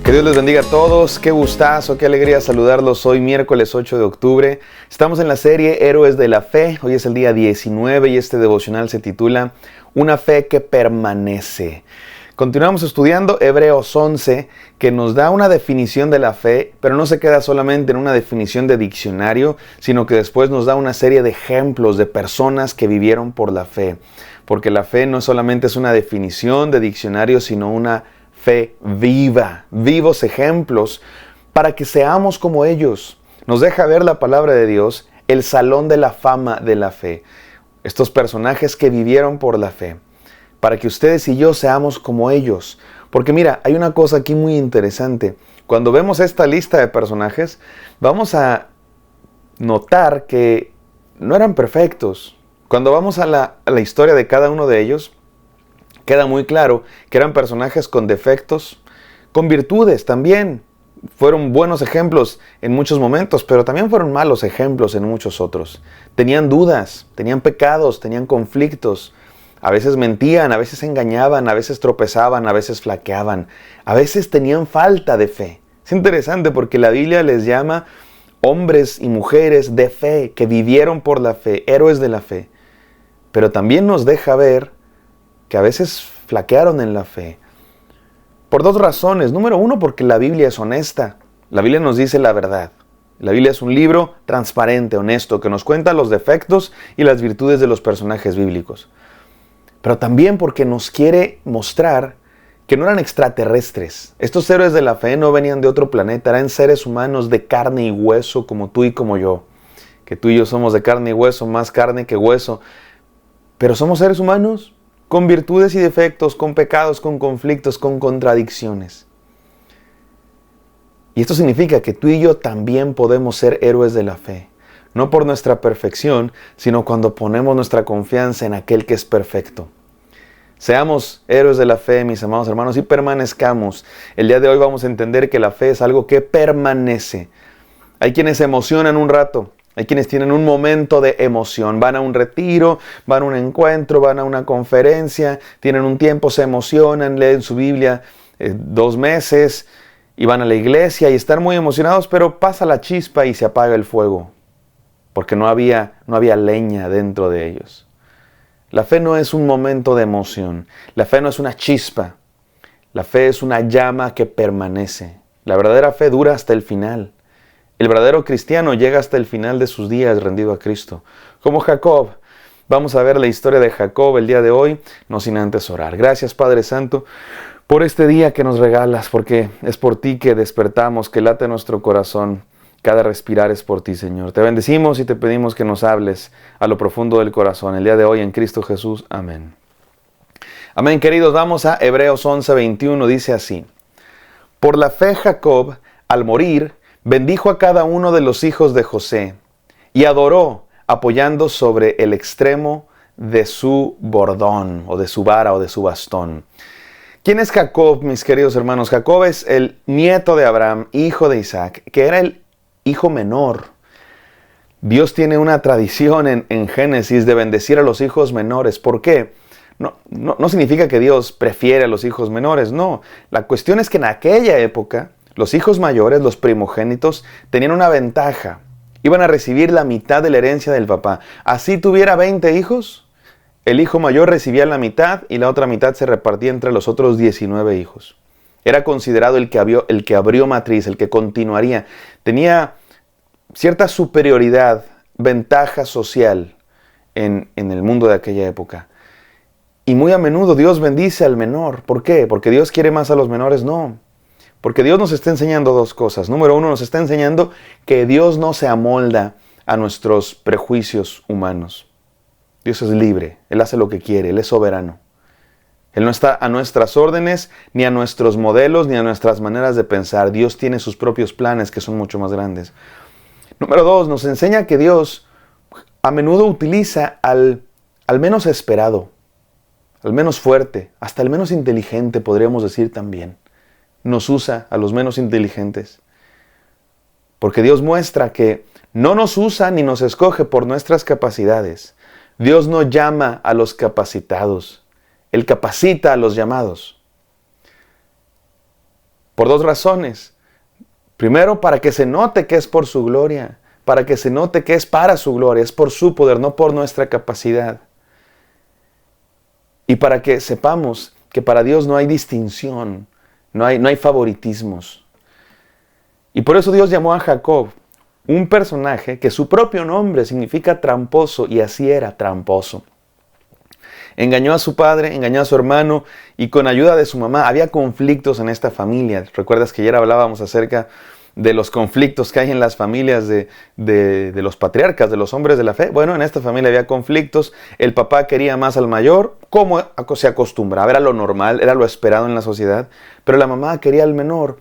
Que Dios les bendiga a todos, qué gustazo, qué alegría saludarlos hoy miércoles 8 de octubre. Estamos en la serie Héroes de la Fe, hoy es el día 19 y este devocional se titula Una fe que permanece. Continuamos estudiando Hebreos 11, que nos da una definición de la fe, pero no se queda solamente en una definición de diccionario, sino que después nos da una serie de ejemplos de personas que vivieron por la fe. Porque la fe no solamente es una definición de diccionario, sino una fe viva, vivos ejemplos para que seamos como ellos. Nos deja ver la palabra de Dios, el salón de la fama de la fe. Estos personajes que vivieron por la fe, para que ustedes y yo seamos como ellos. Porque mira, hay una cosa aquí muy interesante. Cuando vemos esta lista de personajes, vamos a notar que no eran perfectos. Cuando vamos a la historia de cada uno de ellos, queda muy claro que eran personajes con defectos, con virtudes también. Fueron buenos ejemplos en muchos momentos, pero también fueron malos ejemplos en muchos otros. Tenían dudas, tenían pecados, tenían conflictos. A veces mentían, a veces engañaban, a veces tropezaban, a veces flaqueaban. A veces tenían falta de fe. Es interesante porque la Biblia les llama hombres y mujeres de fe, que vivieron por la fe, héroes de la fe. Pero también nos deja ver que a veces flaquearon en la fe. Por dos razones. Número uno, porque la Biblia es honesta. La Biblia nos dice la verdad. La Biblia es un libro transparente, honesto, que nos cuenta los defectos y las virtudes de los personajes bíblicos. Pero también porque nos quiere mostrar que no eran extraterrestres. Estos héroes de la fe no venían de otro planeta, eran seres humanos de carne y hueso como tú y como yo. Que tú y yo somos de carne y hueso, más carne que hueso. Pero somos seres humanos con virtudes y defectos, con pecados, con conflictos, con contradicciones. Y esto significa que tú y yo también podemos ser héroes de la fe. No por nuestra perfección, sino cuando ponemos nuestra confianza en aquel que es perfecto. Seamos héroes de la fe, mis amados hermanos, y permanezcamos. El día de hoy vamos a entender que la fe es algo que permanece. Hay quienes se emocionan un rato. Hay quienes tienen un momento de emoción, van a un retiro, van a un encuentro, van a una conferencia, tienen un tiempo, se emocionan, leen su Biblia 2 meses y van a la iglesia y están muy emocionados, pero pasa la chispa y se apaga el fuego, porque no había leña dentro de ellos. La fe no es un momento de emoción, la fe no es una chispa, la fe es una llama que permanece. La verdadera fe dura hasta el final. El verdadero cristiano llega hasta el final de sus días rendido a Cristo. Como Jacob. Vamos a ver la historia de Jacob el día de hoy, no sin antes orar. Gracias, Padre Santo, por este día que nos regalas, porque es por ti que despertamos, que late nuestro corazón. Cada respirar es por ti, Señor. Te bendecimos y te pedimos que nos hables a lo profundo del corazón. El día de hoy en Cristo Jesús. Amén. Amén, queridos. Vamos a Hebreos 11:21. Dice así. Por la fe Jacob, al morir, bendijo a cada uno de los hijos de José y adoró apoyando sobre el extremo de su bordón o de su vara o de su bastón. ¿Quién es Jacob, mis queridos hermanos? Jacob es el nieto de Abraham, hijo de Isaac, que era el hijo menor. Dios tiene una tradición en Génesis de bendecir a los hijos menores. ¿Por qué? No significa que Dios prefiere a los hijos menores, no. La cuestión es que en aquella época los hijos mayores, los primogénitos, tenían una ventaja. Iban a recibir la mitad de la herencia del papá. Así tuviera 20 hijos, el hijo mayor recibía la mitad y la otra mitad se repartía entre los otros 19 hijos. Era considerado el que abrió matriz, el que continuaría. Tenía cierta superioridad, ventaja social en el mundo de aquella época. Y muy a menudo Dios bendice al menor. ¿Por qué? ¿Porque Dios quiere más a los menores? No. Porque Dios nos está enseñando dos cosas. Número uno, nos está enseñando que Dios no se amolda a nuestros prejuicios humanos. Dios es libre, Él hace lo que quiere, Él es soberano. Él no está a nuestras órdenes, ni a nuestros modelos, ni a nuestras maneras de pensar. Dios tiene sus propios planes que son mucho más grandes. Número dos, nos enseña que Dios a menudo utiliza al menos esperado, al menos fuerte, hasta el menos inteligente, podríamos decir también. Nos usa a los menos inteligentes. Porque Dios muestra que no nos usa ni nos escoge por nuestras capacidades. Dios no llama a los capacitados. Él capacita a los llamados. Por dos razones. Primero, para que se note que es por su gloria, para que se note que es para su gloria, es por su poder, no por nuestra capacidad. Y para que sepamos que para Dios no hay distinción, no hay favoritismos. Y por eso Dios llamó a Jacob un personaje que su propio nombre significa tramposo, y así era, tramposo. Engañó a su padre, engañó a su hermano, y con ayuda de su mamá había conflictos en esta familia. ¿Recuerdas que ayer hablábamos acerca de los conflictos que hay en las familias de los patriarcas, de los hombres de la fe? Bueno, en esta familia había conflictos. El papá quería más al mayor, como se acostumbraba, era lo normal, era lo esperado en la sociedad. Pero la mamá quería al menor,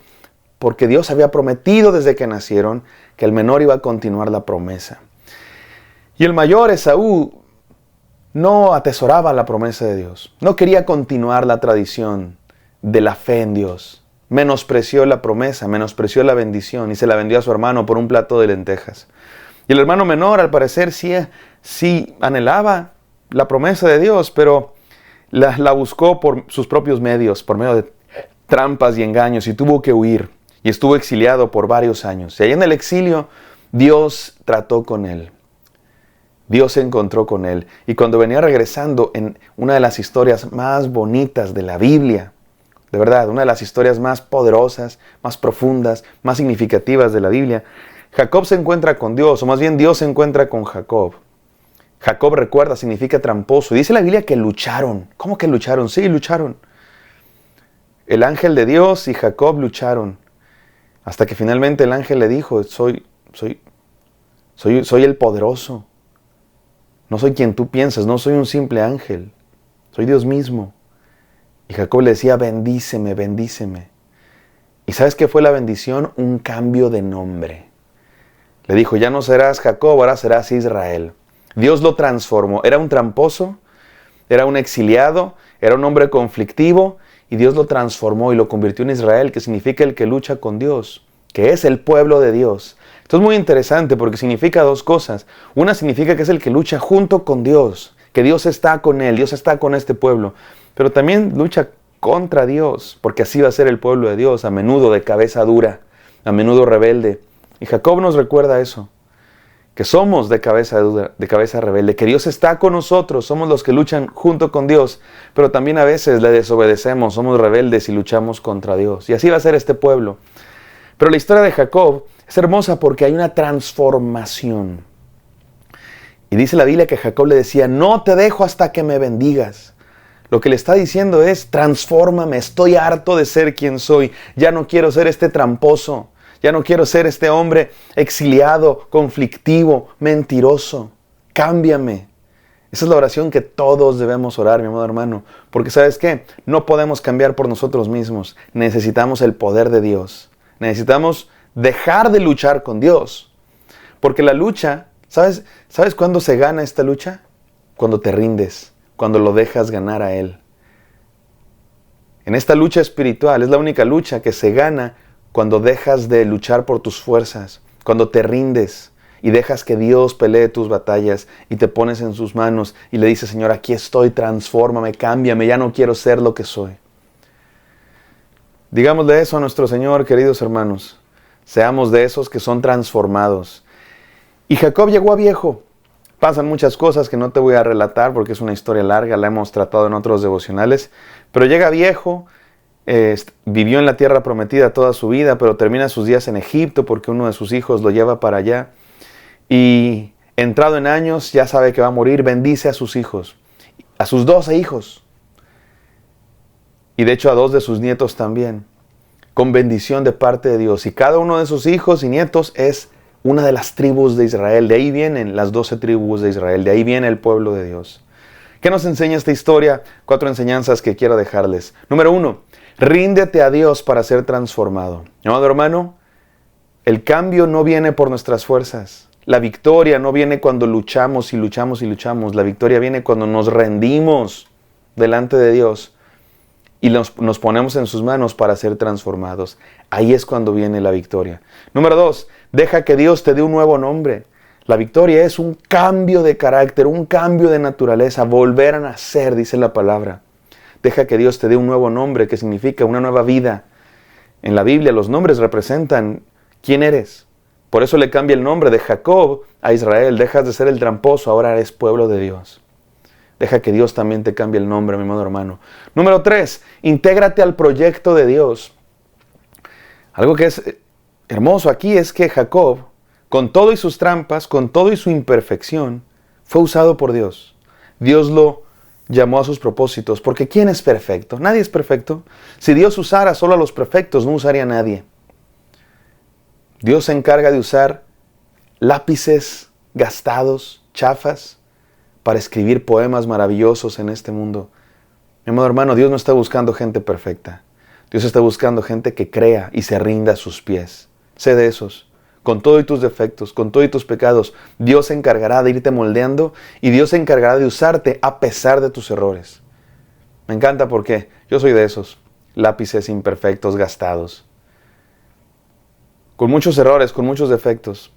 porque Dios había prometido desde que nacieron que el menor iba a continuar la promesa. Y el mayor, Esaú, no atesoraba la promesa de Dios. No quería continuar la tradición de la fe en Dios. Menospreció la promesa, menospreció la bendición y se la vendió a su hermano por un plato de lentejas. Y el hermano menor, al parecer, sí anhelaba la promesa de Dios, pero la buscó por sus propios medios, por medio de trampas y engaños, y tuvo que huir. Y estuvo exiliado por varios años. Y ahí en el exilio, Dios trató con él. Dios se encontró con él. Y cuando venía regresando en una de las historias más bonitas de la Biblia, de verdad, una de las historias más poderosas, más profundas, más significativas de la Biblia, Jacob se encuentra con Dios, o más bien Dios se encuentra con Jacob. Jacob, recuerda, significa tramposo. Y dice la Biblia que lucharon. ¿Cómo que lucharon? Sí, lucharon. El ángel de Dios y Jacob lucharon. Hasta que finalmente el ángel le dijo, soy el poderoso. No soy quien tú piensas, no soy un simple ángel. Soy Dios mismo. Y Jacob le decía, bendíceme, bendíceme. ¿Y sabes qué fue la bendición? Un cambio de nombre. Le dijo, ya no serás Jacob, ahora serás Israel. Dios lo transformó. Era un tramposo, era un exiliado, era un hombre conflictivo, y Dios lo transformó y lo convirtió en Israel, que significa el que lucha con Dios, que es el pueblo de Dios. Esto es muy interesante porque significa dos cosas. Una significa que es el que lucha junto con Dios, que Dios está con él, Dios está con este pueblo. Pero también lucha contra Dios, porque así va a ser el pueblo de Dios, a menudo de cabeza dura, a menudo rebelde. Y Jacob nos recuerda eso, que somos de cabeza dura, de cabeza rebelde, que Dios está con nosotros, somos los que luchan junto con Dios, pero también a veces le desobedecemos, somos rebeldes y luchamos contra Dios. Y así va a ser este pueblo. Pero la historia de Jacob es hermosa porque hay una transformación. Y dice la Biblia que Jacob le decía, no te dejo hasta que me bendigas. Lo que le está diciendo es, transfórmame, estoy harto de ser quien soy, ya no quiero ser este tramposo, ya no quiero ser este hombre exiliado, conflictivo, mentiroso, cámbiame. Esa es la oración que todos debemos orar, mi amado hermano, porque ¿sabes qué? No podemos cambiar por nosotros mismos, necesitamos el poder de Dios, necesitamos dejar de luchar con Dios, porque la lucha, ¿sabes cuándo se gana esta lucha? Cuando te rindes. Cuando lo dejas ganar a Él. En esta lucha espiritual es la única lucha que se gana cuando dejas de luchar por tus fuerzas, cuando te rindes y dejas que Dios pelee tus batallas y te pones en sus manos y le dices, Señor, aquí estoy, transfórmame, cámbiame, ya no quiero ser lo que soy. Digámosle eso a nuestro Señor, queridos hermanos. Seamos de esos que son transformados. Y Jacob llegó a viejo. Pasan muchas cosas que no te voy a relatar porque es una historia larga, la hemos tratado en otros devocionales, pero llega viejo, vivió en la tierra prometida toda su vida, pero termina sus días en Egipto porque uno de sus hijos lo lleva para allá. Y entrado en años, ya sabe que va a morir, bendice a sus hijos, a sus 12 hijos. Y de hecho a 2 de sus nietos también, con bendición de parte de Dios. Y cada uno de sus hijos y nietos es una de las tribus de Israel. De ahí vienen las 12 tribus de Israel. De ahí viene el pueblo de Dios. ¿Qué nos enseña esta historia? 4 enseñanzas que quiero dejarles. Número 1, ríndete a Dios para ser transformado. Amado hermano, el cambio no viene por nuestras fuerzas. La victoria no viene cuando luchamos y luchamos y luchamos. La victoria viene cuando nos rendimos delante de Dios y nos ponemos en sus manos para ser transformados. Ahí es cuando viene la victoria. Número 2, deja que Dios te dé un nuevo nombre. La victoria es un cambio de carácter, un cambio de naturaleza, volver a nacer, dice la palabra. Deja que Dios te dé un nuevo nombre, que significa una nueva vida. En la Biblia los nombres representan quién eres. Por eso le cambia el nombre de Jacob a Israel. Dejas de ser el tramposo, ahora eres pueblo de Dios. Deja que Dios también te cambie el nombre, mi amado hermano. Número 3, intégrate al proyecto de Dios. Algo que es hermoso aquí es que Jacob, con todo y sus trampas, con todo y su imperfección, fue usado por Dios. Dios lo llamó a sus propósitos, porque ¿quién es perfecto? Nadie es perfecto. Si Dios usara solo a los perfectos, no usaría a nadie. Dios se encarga de usar lápices gastados, chafas, para escribir poemas maravillosos en este mundo. Mi amado hermano, Dios no está buscando gente perfecta. Dios está buscando gente que crea y se rinda a sus pies. Sé de esos. Con todo y tus defectos, con todo y tus pecados, Dios se encargará de irte moldeando y Dios se encargará de usarte a pesar de tus errores. Me encanta porque yo soy de esos lápices imperfectos, gastados, con muchos errores, con muchos defectos,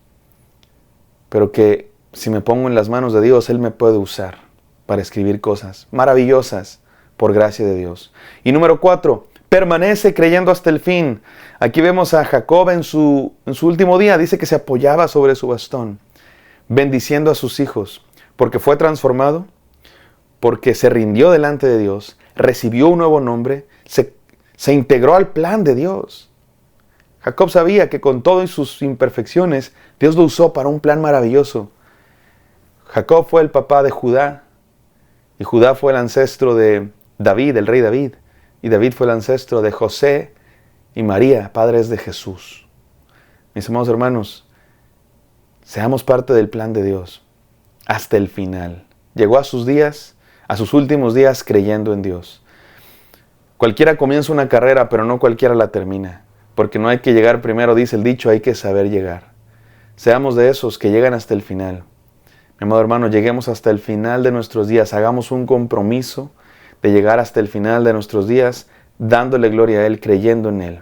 pero que si me pongo en las manos de Dios, Él me puede usar para escribir cosas maravillosas por gracia de Dios. Y número 4, permanece creyendo hasta el fin. Aquí vemos a Jacob en su último día. Dice que se apoyaba sobre su bastón, bendiciendo a sus hijos, porque fue transformado, porque se rindió delante de Dios, recibió un nuevo nombre, se integró al plan de Dios. Jacob sabía que con todo y sus imperfecciones, Dios lo usó para un plan maravilloso. Jacob fue el papá de Judá, y Judá fue el ancestro de David, el rey David. Y David fue el ancestro de José y María, padres de Jesús. Mis amados hermanos, seamos parte del plan de Dios hasta el final. Llegó a sus días, a sus últimos días, creyendo en Dios. Cualquiera comienza una carrera, pero no cualquiera la termina. Porque no hay que llegar primero, dice el dicho, hay que saber llegar. Seamos de esos que llegan hasta el final. Mi amado hermano, lleguemos hasta el final de nuestros días. Hagamos un compromiso de llegar hasta el final de nuestros días, dándole gloria a Él, creyendo en Él.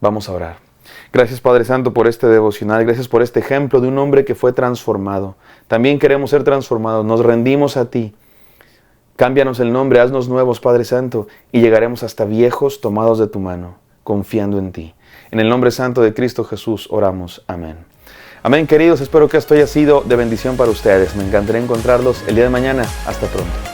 Vamos a orar. Gracias, Padre Santo, por este devocional. Gracias por este ejemplo de un hombre que fue transformado. También queremos ser transformados. Nos rendimos a ti. Cámbianos el nombre, haznos nuevos, Padre Santo, y llegaremos hasta viejos tomados de tu mano, confiando en ti. En el nombre santo de Cristo Jesús oramos. Amén. Amén, queridos. Espero que esto haya sido de bendición para ustedes. Me encantaría encontrarlos el día de mañana. Hasta pronto.